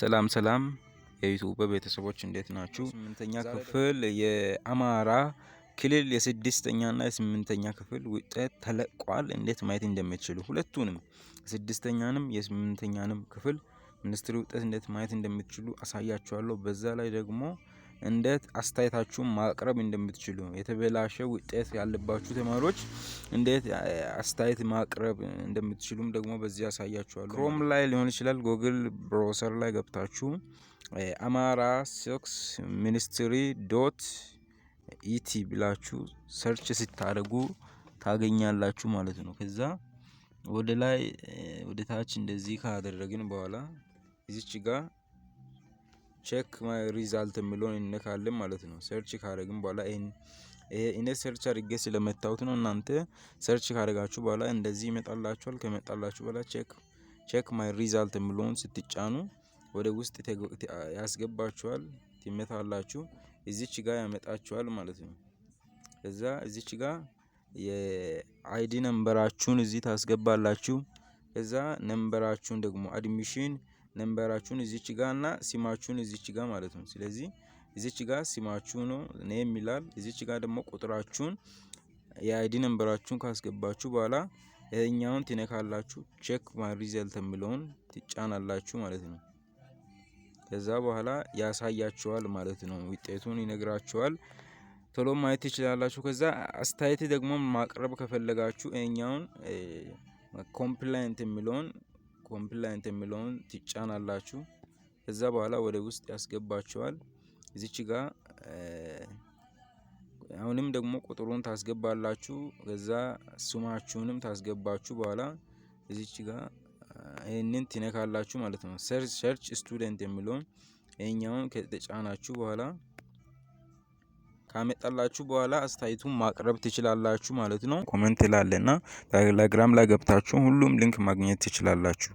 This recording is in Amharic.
ሰላም የዩቲዩብ ቤተሰቦች እንዴት ናችሁ? ስምንተኛ ክፍል የአማራ ክልል የስድስተኛና የስምንተኛ ክፍል ውጤት ተለቋል። እንዴት ማየት እንደምትችሉ ሁለቱንም የስድስተኛንም የስምንተኛንም ክፍል ሚኒስትሪ ውጤት እንዴት ማየት እንደምትችሉ አሳያችኋለሁ። በዛ ላይ ደግሞ እንዴት አስተያየታችሁን ማቅረብ እንደምትችሉ የተበላሸ ውጤት ያለባችሁ ተማሪዎች እንዴት አስተያየት ማቅረብ እንደምትችሉም ደግሞ በዚህ አሳያችኋለሁ። ክሮም ላይ ሊሆን ይችላል ጉግል ብራውዘር ላይ ገብታችሁ አማራ ሲክስ ሚኒስትሪ ዶት ኢቲ ብላችሁ ሰርች ስታደርጉ ታገኛላችሁ ማለት ነው። ከዛ ወደ ላይ ወደ ታች እንደዚህ ካደረግን በኋላ እዚች ጋር ቼክ ማይ ሪዛልት የሚለውን እንነካለን ማለት ነው። ሰርች ካደረግን በኋላ እኔ ሰርች አድርጌ ስለመታሁት ነው። እናንተ ሰርች ካደረጋችሁ በኋላ እንደዚህ ይመጣላችኋል። ከመጣላችሁ በኋላ ቼክ ማይ ሪዛልት የሚለውን ስትጫኑ ወደ ውስጥ ያስገባችኋል። ትመታላችሁ እዚች ጋር ያመጣችኋል ማለት ነው። ከዛ እዚች ጋር የአይዲ ነምበራችሁን እዚህ ታስገባላችሁ። ከዛ ነምበራችሁን ደግሞ አድሚሽን ነምበራችሁን እዚች ጋርና ሲማችሁን እዚች ጋር ማለት ነው። ስለዚህ እዚች ጋር ሲማችሁ ነው ኔም ይላል። እዚች ጋር ደግሞ ቁጥራችሁን የአይዲ ነምበራችሁን ካስገባችሁ በኋላ ይሄኛውን ትነካላችሁ። ቼክ ማይ ሪዛልት የሚለውን ትጫናላችሁ ማለት ነው። ከዛ በኋላ ያሳያችኋል ማለት ነው። ውጤቱን ይነግራችኋል። ቶሎ ማየት ትችላላችሁ። ከዛ አስተያየት ደግሞ ማቅረብ ከፈለጋችሁ ይሄኛውን ኮምፕላይንት የሚለውን ትጫናላችሁ። ከዛ በኋላ ወደ ውስጥ ያስገባችኋል። እዚች ጋር አሁንም ደግሞ ቁጥሩን ታስገባላችሁ። ከዛ ስማችሁንም ታስገባችሁ በኋላ እዚች ጋር ይሄንን ትነካላችሁ ማለት ነው። ሰርች ስቱደንት የሚለውን ይሄኛውን ከተጫናችሁ በኋላ ካመጣላችሁ በኋላ አስተያየቱን ማቅረብ ትችላላችሁ ማለት ነው። ኮሜንት ላለና ቴሌግራም ላይ ገብታችሁ ሁሉም ሊንክ ማግኘት ትችላላችሁ።